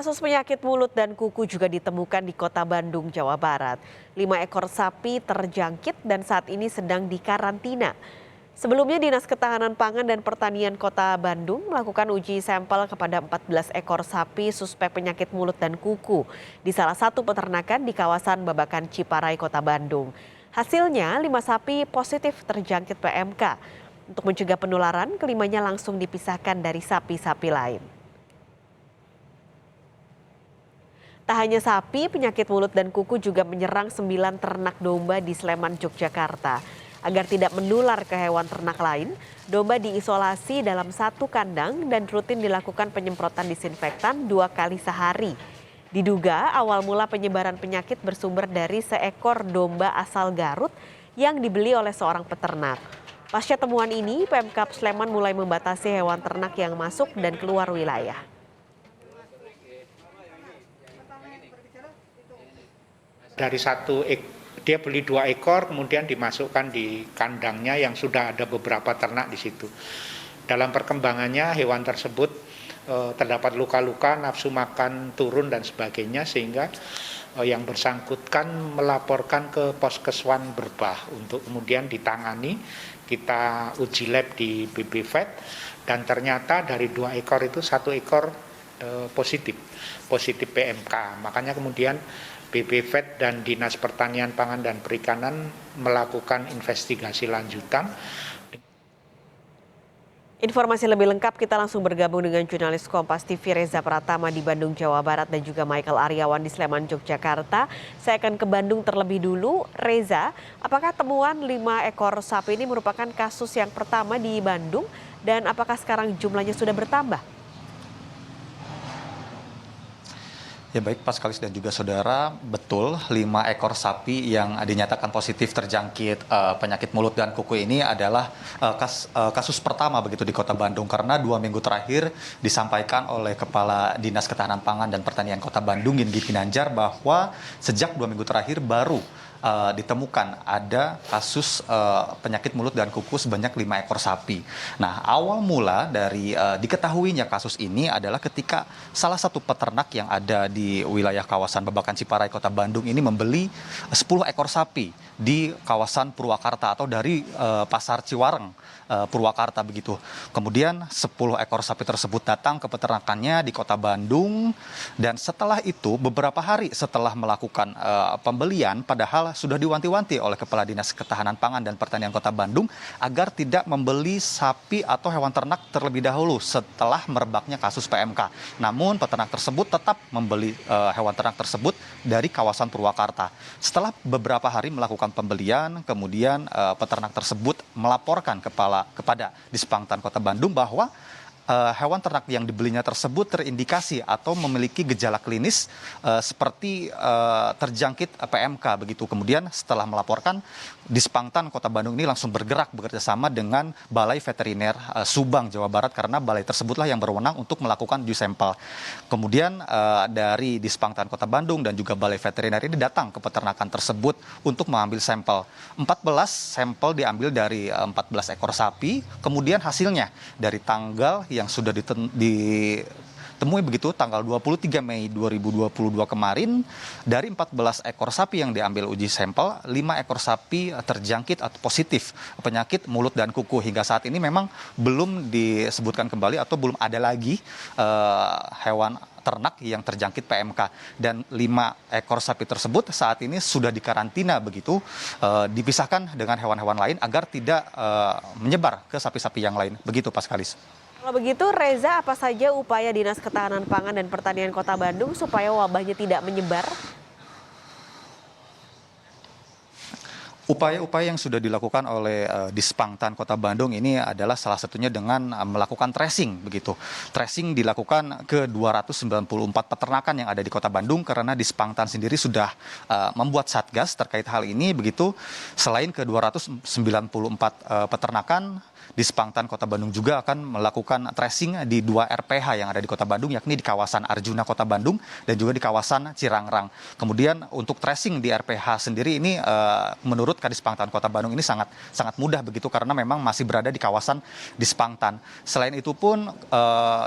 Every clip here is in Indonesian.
Kasus penyakit mulut dan kuku juga ditemukan di Kota Bandung, Jawa Barat. 5 ekor sapi terjangkit dan saat ini sedang dikarantina. Sebelumnya Dinas Ketahanan Pangan dan Pertanian Kota Bandung melakukan uji sampel kepada 14 ekor sapi suspek penyakit mulut dan kuku di salah satu peternakan di kawasan Babakan Ciparai, Kota Bandung. Hasilnya 5 sapi positif terjangkit PMK. Untuk mencegah penularan, kelimanya langsung dipisahkan dari sapi-sapi lain. Tak hanya sapi, penyakit mulut dan kuku juga menyerang 9 ternak domba di Sleman, Yogyakarta. Agar tidak menular ke hewan ternak lain, domba diisolasi dalam satu kandang dan rutin dilakukan penyemprotan disinfektan 2 kali sehari. Diduga awal mula penyebaran penyakit bersumber dari seekor domba asal Garut yang dibeli oleh seorang peternak. Pasca temuan ini, Pemkab Sleman mulai membatasi hewan ternak yang masuk dan keluar wilayah. Dari dia beli 2 ekor, kemudian dimasukkan di kandangnya yang sudah ada beberapa ternak di situ. Dalam perkembangannya hewan tersebut terdapat luka-luka, nafsu makan turun dan sebagainya, sehingga yang bersangkutan melaporkan ke Poskeswan Berbah untuk kemudian ditangani. Kita uji lab di BB Vet dan ternyata dari 2 ekor itu 1 ekor positif PMK. Makanya kemudian BB Vet dan Dinas Pertanian Pangan dan Perikanan melakukan investigasi lanjutan. Informasi lebih lengkap kita langsung bergabung dengan jurnalis Kompas TV Reza Pratama di Bandung, Jawa Barat dan juga Michael Aryawan di Sleman, Yogyakarta. Saya akan ke Bandung terlebih dulu. Reza, apakah temuan 5 ekor sapi ini merupakan kasus yang pertama di Bandung dan apakah sekarang jumlahnya sudah bertambah? Ya baik Pak Skalis dan juga saudara, betul 5 ekor sapi yang dinyatakan positif terjangkit penyakit mulut dan kuku ini adalah kasus pertama begitu di Kota Bandung, karena 2 minggu terakhir disampaikan oleh Kepala Dinas Ketahanan Pangan dan Pertanian Kota Bandung Ginggi Ginanjar bahwa sejak 2 minggu terakhir baru ditemukan ada kasus penyakit mulut dan kuku sebanyak 5 ekor sapi. Nah, awal mula dari diketahuinya kasus ini adalah ketika salah satu peternak yang ada di wilayah kawasan Babakan Ciparai, Kota Bandung ini membeli 10 ekor sapi di kawasan Purwakarta atau dari Pasar Ciwareng, Purwakarta begitu. Kemudian 10 ekor sapi tersebut datang ke peternakannya di Kota Bandung dan setelah itu beberapa hari setelah melakukan pembelian, padahal sudah diwanti-wanti oleh Kepala Dinas Ketahanan Pangan dan Pertanian Kota Bandung agar tidak membeli sapi atau hewan ternak terlebih dahulu setelah merebaknya kasus PMK. Namun peternak tersebut tetap membeli hewan ternak tersebut dari kawasan Purwakarta. Setelah beberapa hari melakukan pembelian, kemudian peternak tersebut melaporkan kepada Dispangtan Kota Bandung bahwa hewan ternak yang dibelinya tersebut terindikasi atau memiliki gejala klinis seperti terjangkit PMK begitu. Kemudian setelah melaporkan, Dispangtan Kota Bandung ini langsung bergerak bekerjasama dengan Balai Veteriner Subang, Jawa Barat, karena balai tersebutlah yang berwenang untuk melakukan uji sampel. Kemudian dari Dispangtan Kota Bandung dan juga Balai Veteriner ini datang ke peternakan tersebut untuk mengambil sampel. 14 sampel diambil dari 14 ekor sapi, kemudian hasilnya dari tanggal yang sudah ditemui begitu tanggal 23 Mei 2022 kemarin, dari 14 ekor sapi yang diambil uji sampel, 5 ekor sapi terjangkit atau positif penyakit mulut dan kuku. Hingga saat ini memang belum disebutkan kembali atau belum ada lagi hewan ternak yang terjangkit PMK, dan 5 ekor sapi tersebut saat ini sudah dikarantina begitu, dipisahkan dengan hewan-hewan lain agar tidak menyebar ke sapi-sapi yang lain. Begitu Pak Skalis. Kalau begitu Reza, apa saja upaya Dinas Ketahanan Pangan dan Pertanian Kota Bandung supaya wabahnya tidak menyebar? Upaya-upaya yang sudah dilakukan oleh Dispangtan Kota Bandung ini adalah salah satunya dengan melakukan tracing begitu. Tracing dilakukan ke 294 peternakan yang ada di Kota Bandung, karena Dispangtan sendiri sudah membuat satgas terkait hal ini begitu. Selain ke 294 peternakan, Dispangtan Kota Bandung juga akan melakukan tracing di 2 RPH yang ada di Kota Bandung, yakni di kawasan Arjuna Kota Bandung dan juga di kawasan Cirangrang. Kemudian untuk tracing di RPH sendiri ini menurut Kadispangtan Kota Bandung ini sangat mudah begitu karena memang masih berada di kawasan Dispangtan. Selain itu pun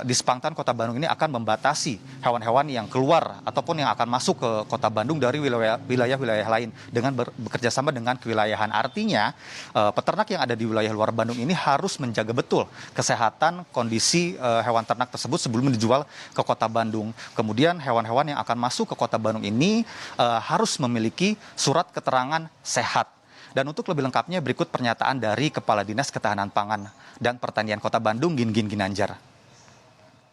Dispangtan Kota Bandung ini akan membatasi hewan-hewan yang keluar ataupun yang akan masuk ke Kota Bandung dari wilayah-wilayah lain dengan bekerja sama dengan kewilayahan. Artinya peternak yang ada di wilayah luar Bandung ini harus menjaga betul kesehatan kondisi hewan ternak tersebut sebelum dijual ke Kota Bandung. Kemudian hewan-hewan yang akan masuk ke Kota Bandung ini harus memiliki surat keterangan sehat. Dan untuk lebih lengkapnya berikut pernyataan dari Kepala Dinas Ketahanan Pangan dan Pertanian Kota Bandung, Gingin Ginanjar.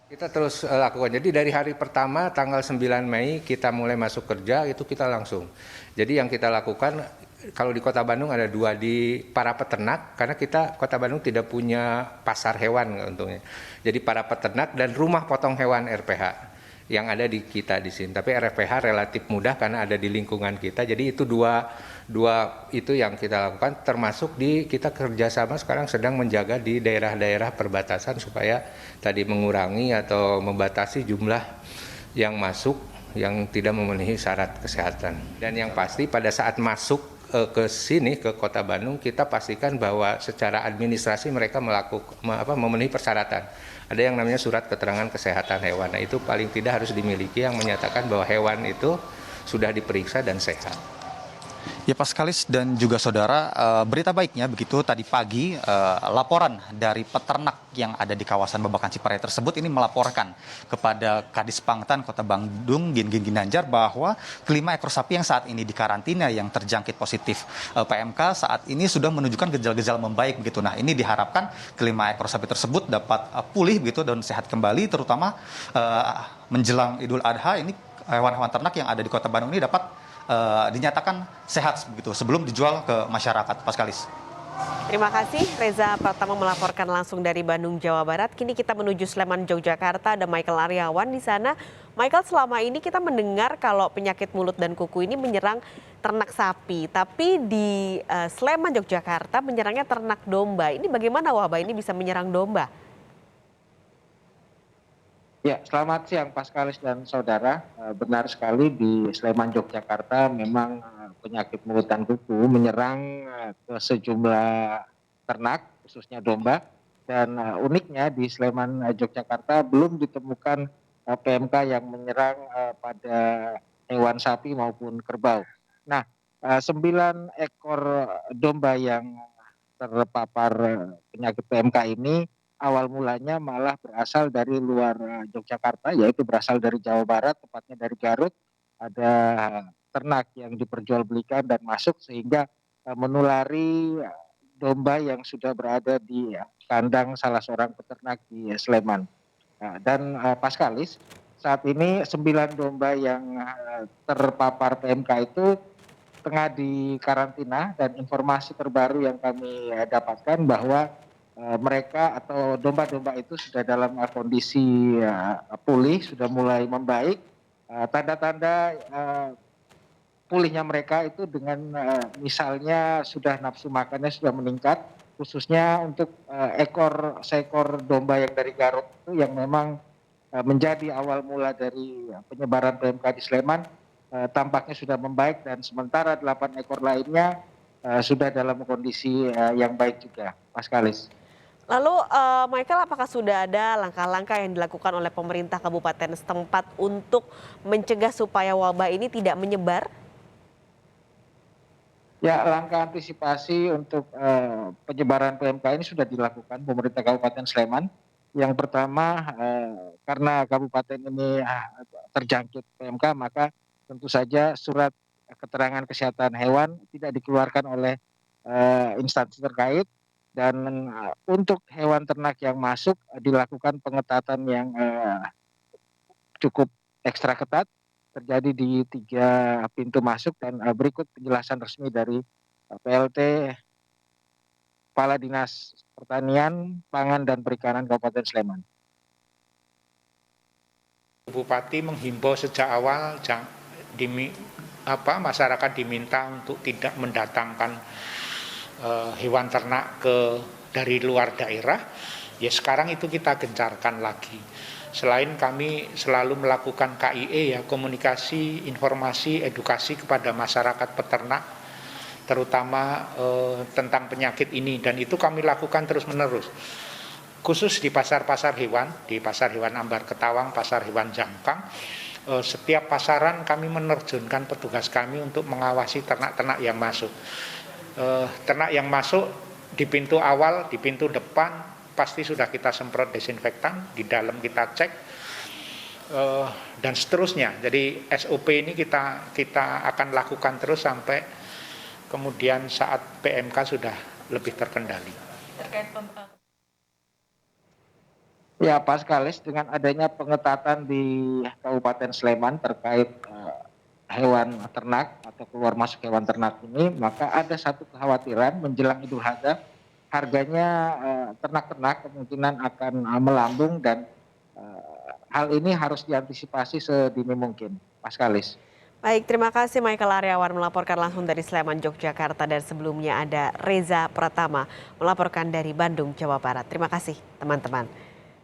Kita terus lakukan. Jadi dari hari pertama tanggal 9 Mei kita mulai masuk kerja itu kita langsung. Jadi yang kita lakukan kalau di Kota Bandung ada 2 di para peternak karena Kota Bandung tidak punya pasar hewan untungnya. Jadi para peternak dan rumah potong hewan RPH yang ada di kita di sini. Tapi RPH relatif mudah karena ada di lingkungan kita. Jadi itu dua itu yang kita lakukan termasuk kita kerjasama sekarang sedang menjaga di daerah-daerah perbatasan supaya tadi mengurangi atau membatasi jumlah yang masuk yang tidak memenuhi syarat kesehatan. Dan yang pasti pada saat masuk ke sini ke Kota Bandung kita pastikan bahwa secara administrasi mereka memenuhi persyaratan. Ada yang namanya surat keterangan kesehatan hewan. Nah, itu paling tidak harus dimiliki yang menyatakan bahwa hewan itu sudah diperiksa dan sehat. Ya Pak Skalis dan juga saudara, berita baiknya begitu tadi pagi laporan dari peternak yang ada di kawasan Babakan Ciparai tersebut ini melaporkan kepada Kadispangtan Kota Bandung Gingin Ginanjar bahwa kelima ekor sapi yang saat ini dikarantina yang terjangkit positif PMK saat ini sudah menunjukkan gejala-gejala membaik begitu. Nah, ini diharapkan kelima ekor sapi tersebut dapat pulih begitu dan sehat kembali terutama menjelang Idul Adha ini hewan-hewan ternak yang ada di Kota Bandung ini dapat dinyatakan sehat begitu sebelum dijual ke masyarakat. Pak Skalis. Terima kasih Reza Pratama melaporkan langsung dari Bandung, Jawa Barat. Kini kita menuju Sleman, Yogyakarta. Ada Michael Aryawan di sana. Michael, selama ini kita mendengar kalau penyakit mulut dan kuku ini menyerang ternak sapi. Tapi di Sleman, Yogyakarta menyerangnya ternak domba. Ini bagaimana wabah ini bisa menyerang domba? Ya, selamat siang Pak Skalis dan saudara. Benar sekali di Sleman, Yogyakarta memang penyakit mulut dan kuku menyerang ke sejumlah ternak, khususnya domba. Dan uniknya di Sleman, Yogyakarta belum ditemukan PMK yang menyerang pada hewan sapi maupun kerbau. Nah, 9 ekor domba yang terpapar penyakit PMK ini awal mulanya malah berasal dari luar Yogyakarta, yaitu berasal dari Jawa Barat, tepatnya dari Garut. Ada ternak yang diperjualbelikan dan masuk sehingga menulari domba yang sudah berada di kandang salah seorang peternak di Sleman. Dan Pak Skalis, saat ini 9 domba yang terpapar PMK itu tengah dikarantina dan informasi terbaru yang kami dapatkan bahwa mereka atau domba-domba itu sudah dalam kondisi pulih, sudah mulai membaik. Tanda-tanda pulihnya mereka itu dengan misalnya sudah nafsu makannya sudah meningkat, khususnya untuk seekor domba yang dari Garut itu yang memang menjadi awal mula dari penyebaran PMK di Sleman, tampaknya sudah membaik dan sementara 8 ekor lainnya sudah dalam kondisi yang baik juga, Mas Kalis. Lalu Michael, apakah sudah ada langkah-langkah yang dilakukan oleh pemerintah kabupaten setempat untuk mencegah supaya wabah ini tidak menyebar? Ya, langkah antisipasi untuk penyebaran PMK ini sudah dilakukan pemerintah Kabupaten Sleman. Yang pertama, karena kabupaten ini terjangkit PMK, maka tentu saja surat keterangan kesehatan hewan tidak dikeluarkan oleh instansi terkait. Dan untuk hewan ternak yang masuk dilakukan pengetatan yang cukup ekstra ketat, terjadi di 3 pintu masuk dan berikut penjelasan resmi dari PLT Kepala Dinas Pertanian, Pangan dan Perikanan Kabupaten Sleman. Bupati menghimbau sejak awal masyarakat diminta untuk tidak mendatangkan hewan ternak dari luar daerah. Ya sekarang itu kita gencarkan lagi. Selain kami selalu melakukan KIE ya, komunikasi, informasi, edukasi kepada masyarakat peternak terutama tentang penyakit ini, dan itu kami lakukan terus-menerus. Khusus di pasar-pasar hewan, di pasar hewan Ambar Ketawang, pasar hewan Jangkang, setiap pasaran kami menerjunkan petugas kami untuk mengawasi ternak-ternak yang masuk. Ternak yang masuk di pintu awal, di pintu depan, pasti sudah kita semprot desinfektan, di dalam kita cek, dan seterusnya. Jadi SOP ini kita akan lakukan terus sampai kemudian saat PMK sudah lebih terkendali. Ya, Pak Skalis, dengan adanya pengetatan di Kabupaten Sleman terkait hewan ternak atau keluar masuk hewan ternak ini, maka ada satu kekhawatiran menjelang Idul Adha, harganya ternak-ternak kemungkinan akan melambung, dan hal ini harus diantisipasi sedini mungkin, Pak Skalis. Baik, terima kasih Michael Aryawan melaporkan langsung dari Sleman, Yogyakarta, dan sebelumnya ada Reza Pratama melaporkan dari Bandung, Jawa Barat. Terima kasih teman-teman.